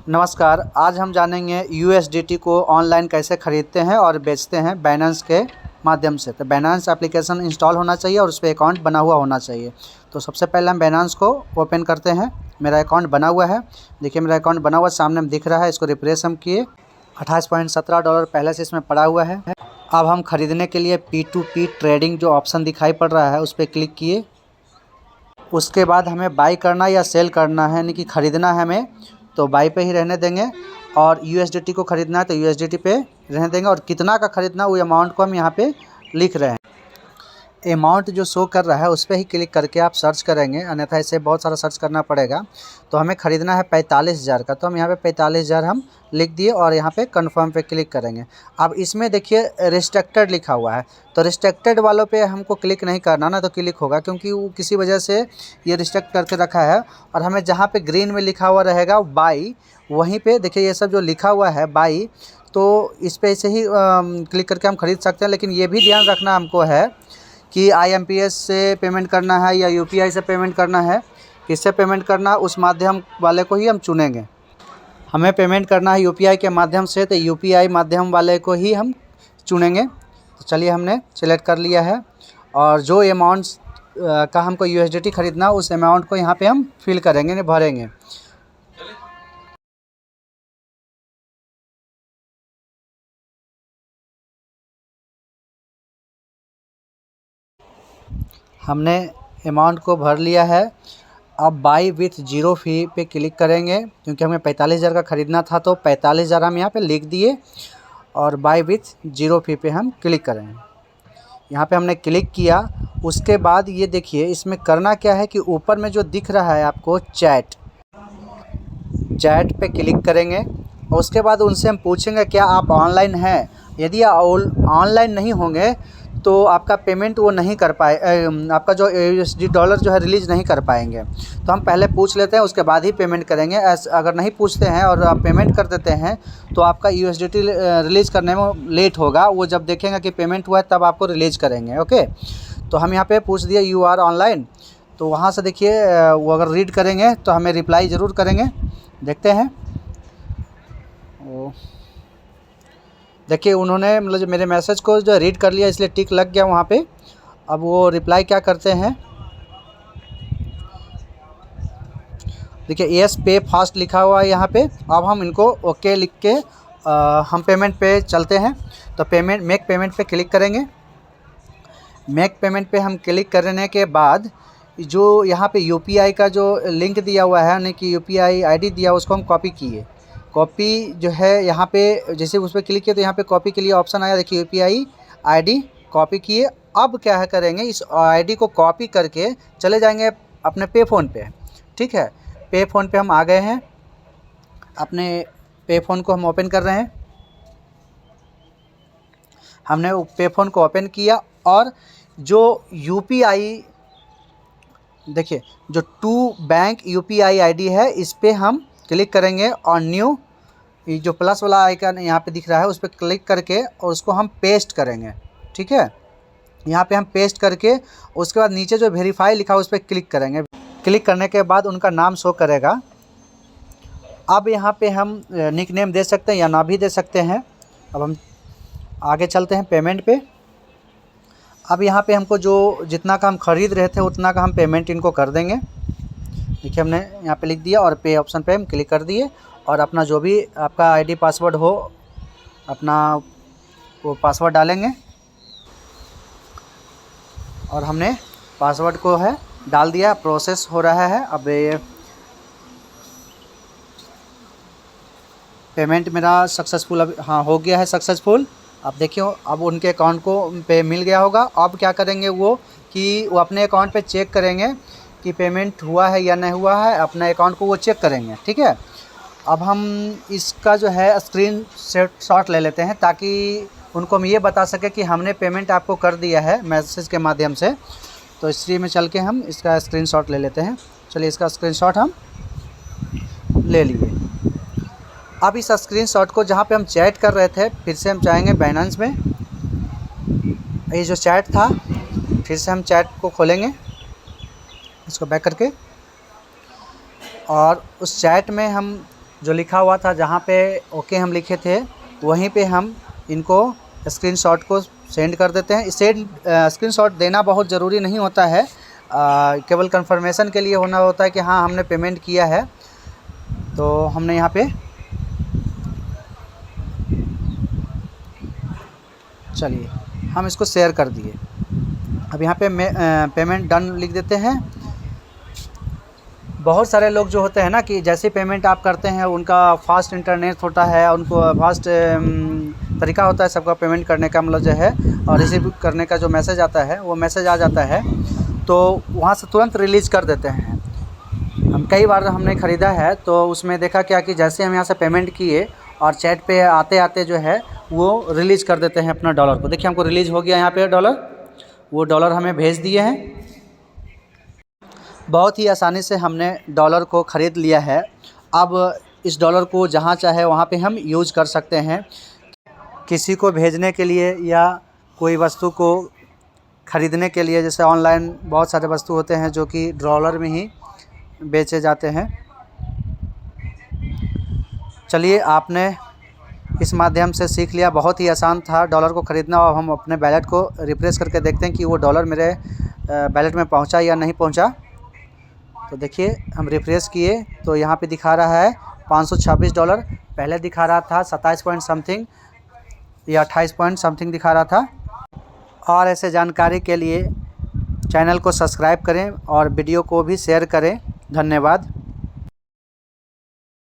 नमस्कार। आज हम जानेंगे USDT को ऑनलाइन कैसे ख़रीदते हैं और बेचते हैं बाइनेंस के माध्यम से। तो बाइनेंस एप्लीकेशन इंस्टॉल होना चाहिए और उस पर अकाउंट बना हुआ होना चाहिए। तो सबसे पहले हम बाइनेंस को ओपन करते हैं। मेरा अकाउंट बना हुआ है, देखिए मेरा अकाउंट बना हुआ सामने में दिख रहा है। इसको रिफ्रेश हम किए, $28.17 पहले से इसमें पड़ा हुआ है। अब हम ख़रीदने के लिए P2P ट्रेडिंग जो ऑप्शन दिखाई पड़ रहा है उस पर क्लिक किए। उसके बाद हमें बाई करना या सेल करना है, यानी कि ख़रीदना है हमें तो बाई पे ही रहने देंगे, और USDT को ख़रीदना है तो USDT पे रहने देंगे। और कितना का ख़रीदना वो अमाउंट को हम यहाँ पे लिख रहे हैं। अमाउंट जो शो कर रहा है उस पर ही क्लिक करके आप सर्च करेंगे, अन्यथा इसे बहुत सारा सर्च करना पड़ेगा। तो हमें ख़रीदना है 45,000 का, तो हम यहाँ पे 45,000 हम लिख दिए और यहाँ पे कन्फर्म पे क्लिक करेंगे। अब इसमें देखिए रिस्ट्रिक्टेड लिखा हुआ है, तो रिस्ट्रिक्टेड वालों पे हमको क्लिक नहीं करना ना, तो क्लिक होगा क्योंकि वो किसी वजह से ये रिस्ट्रिक्ट करके रखा है। और हमें जहाँ पे ग्रीन में लिखा हुआ रहेगा बाई, वहीं पे देखिए ये सब जो लिखा हुआ है बाई, तो इस पर ऐसे ही क्लिक करके हम ख़रीद सकते हैं। लेकिन ये भी ध्यान रखना हमको है कि IMPS से पेमेंट करना है या UPI से पेमेंट करना है, किससे पेमेंट करना है उस माध्यम वाले को ही हम चुनेंगे। हमें पेमेंट करना है UPI के माध्यम से, तो UPI माध्यम वाले को ही हम चुनेंगे। तो चलिए हमने सेलेक्ट कर लिया है, और जो अमाउंट्स का हमको USDT ख़रीदना उस अमाउंट को यहाँ पे हम फिल करेंगे, भरेंगे। हमने अमाउंट को भर लिया है। अब बाई विथ ज़ीरो फ़ी पे क्लिक करेंगे, क्योंकि हमें 45,000 का ख़रीदना था तो 45,000 हम यहाँ पे लिख दिए, और बाई विथ ज़ीरो फ़ी पे हम क्लिक करेंगे। यहाँ पे हमने क्लिक किया। उसके बाद ये देखिए इसमें करना क्या है कि ऊपर में जो दिख रहा है आपको चैट पे क्लिक करेंगे, और उसके बाद उनसे हम पूछेंगे क्या आप ऑनलाइन हैं। यदि आप ऑनलाइन नहीं होंगे तो आपका पेमेंट वो नहीं कर पाए, आपका जो USD डॉलर जो है रिलीज़ नहीं कर पाएंगे। तो हम पहले पूछ लेते हैं, उसके बाद ही पेमेंट करेंगे। अगर नहीं पूछते हैं और आप पेमेंट कर देते हैं तो आपका USDT रिलीज़ करने में लेट होगा। वो जब देखेंगे कि पेमेंट हुआ है तब आपको रिलीज़ करेंगे। ओके, तो हम यहाँ पे पूछ दिए यू आर ऑनलाइन, तो वहाँ से देखिए वो अगर रीड करेंगे तो हमें रिप्लाई ज़रूर करेंगे। देखते हैं, देखिए उन्होंने मतलब जो मेरे मैसेज को जो रीड कर लिया, इसलिए टिक लग गया वहाँ पे। अब वो रिप्लाई क्या करते हैं, देखिए येस पे फास्ट लिखा हुआ है यहाँ पे। अब हम इनको ओके लिख के हम पेमेंट पे चलते हैं। तो मेक पेमेंट पे क्लिक करेंगे। मेक पेमेंट पे हम क्लिक करने के बाद जो यहाँ पे UPI का जो लिंक दिया हुआ है, यानी कि UPI ID दिया, उसको हम कॉपी किए। कॉपी जो है यहाँ पे जैसे उस पर क्लिक किया तो यहाँ पे कॉपी के लिए ऑप्शन आया, देखिए UPI ID कॉपी किए। अब क्या है करेंगे, इस ID को कॉपी करके चले जाएंगे अपने पे फ़ोन पे। ठीक है, पे फ़ोन पे हम आ गए हैं। अपने पे फ़ोन को हम ओपन कर रहे हैं। हमने पे फ़ोन को ओपन किया, और जो UPI देखिए जो टू बैंक UPI ID है, इस पर हम क्लिक करेंगे, और न्यू ये जो प्लस वाला आइकन यहाँ पे दिख रहा है उस पर क्लिक करके और उसको हम पेस्ट करेंगे। ठीक है, यहाँ पे हम पेस्ट करके उसके बाद नीचे जो वेरीफाई लिखा है उस पर क्लिक करेंगे। क्लिक करने के बाद उनका नाम शो करेगा। अब यहाँ पे हम निक नेम दे सकते हैं या ना भी दे सकते हैं। अब हम आगे चलते हैं पेमेंट पे। अब यहाँ पे हमको जो जितना का हम ख़रीद रहे थे उतना का हम पेमेंट इनको कर देंगे। देखिए हमने यहाँ पे लिख दिया और पे ऑप्शन पे हम क्लिक कर दिए, और अपना जो भी आपका ID पासवर्ड हो अपना वो पासवर्ड डालेंगे, और हमने पासवर्ड को है डाल दिया। प्रोसेस हो रहा है। अब ये पेमेंट मेरा सक्सेसफुल अब हाँ हो गया है सक्सेसफुल। अब देखिए अब उनके अकाउंट को पे मिल गया होगा। अब क्या करेंगे वो कि वो अपने अकाउंट पे चेक करेंगे कि पेमेंट हुआ है या नहीं हुआ है, अपने अकाउंट को वो चेक करेंगे। ठीक है, अब हम इसका जो है स्क्रीन शॉट ले लेते हैं, ताकि उनको हम ये बता सकें कि हमने पेमेंट आपको कर दिया है मैसेज के माध्यम से। तो हिस्ट्री में चल के हम इसका स्क्रीनशॉट ले लेते हैं। चलिए इसका स्क्रीनशॉट हम ले लिए। अब इस स्क्रीनशॉट को जहाँ पे हम चैट कर रहे थे, फिर से हम जाएंगे बाइनेंस में। ये जो चैट था, फिर से हम चैट को खोलेंगे, इसको बैक करके, और उस चैट में हम जो लिखा हुआ था जहाँ पे ओके हम लिखे थे वहीं पे हम इनको स्क्रीनशॉट को सेंड कर देते हैं। स्क्रीनशॉट देना बहुत ज़रूरी नहीं होता है, केवल कंफर्मेशन के लिए होना होता है कि हाँ हमने पेमेंट किया है। तो हमने यहाँ पे चलिए हम इसको शेयर कर दिए। अब यहाँ पे पेमेंट डन लिख देते हैं। बहुत सारे लोग जो होते हैं ना कि जैसे पेमेंट आप करते हैं उनका फास्ट इंटरनेट होता है, उनको फास्ट तरीका होता है सबका पेमेंट करने का, मतलब जो है, और रिसीव करने का जो मैसेज आता है वो मैसेज आ जाता है तो वहाँ से तुरंत रिलीज़ कर देते हैं। हम कई बार हमने ख़रीदा है तो उसमें देखा क्या कि जैसे हम यहाँ से पेमेंट किए और चैट पे आते आते जो है वो रिलीज़ कर देते हैं अपना डॉलर को। देखिए हमको रिलीज़ हो गया यहाँ पे डॉलर, वो डॉलर हमें भेज दिए हैं। बहुत ही आसानी से हमने डॉलर को ख़रीद लिया है। अब इस डॉलर को जहाँ चाहे वहाँ पे हम यूज़ कर सकते हैं। किसी को भेजने के लिए या कोई वस्तु को ख़रीदने के लिए, जैसे ऑनलाइन बहुत सारे वस्तु होते हैं जो कि डॉलर में ही बेचे जाते हैं। चलिए आपने इस माध्यम से सीख लिया, बहुत ही आसान था डॉलर को ख़रीदना। और हम अपने वैलेट को रिफ्रेश करके देखते हैं कि वो डॉलर मेरे वैलेट में पहुंचा या नहीं पहुंचा। तो देखिए हम रिफ्रेश किए तो यहाँ पे दिखा रहा है $526। पहले दिखा रहा था 27 पॉइंट समथिंग या 28 पॉइंट समथिंग दिखा रहा था। और ऐसे जानकारी के लिए चैनल को सब्सक्राइब करें और वीडियो को भी शेयर करें। धन्यवाद।